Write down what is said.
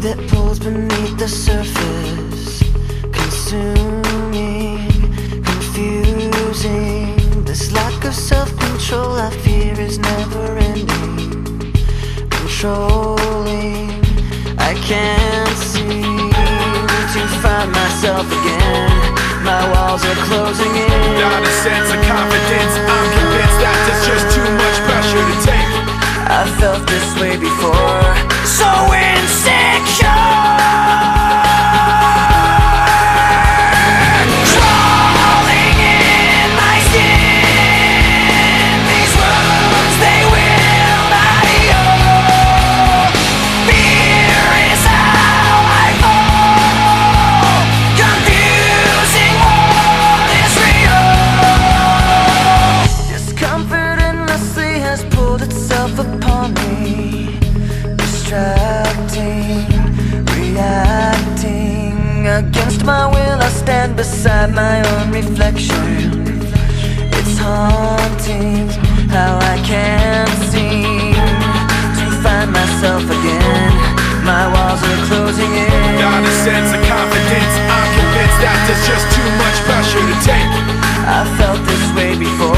that pulls beneath the surface, consuming, confusing. This lack of self-control I fear is never ending, controlling. I can't seem to find myself again. My walls are closing in. Not a sense of confidence, I'm convinced that there's just too much pressure to take. I felt this way before, so insecure. Crawling in my skin, these wounds, they will not heal. Fear is how I fall, confusing what is real. Discomfort endlessly has pulled itself upon me, distracting, reacting. Against my will I stand beside my own reflection. It's haunting how I can't seem to find myself again. My walls are closing in. Not a sense of confidence, I'm convinced that there's just too much pressure to take. I felt this way before.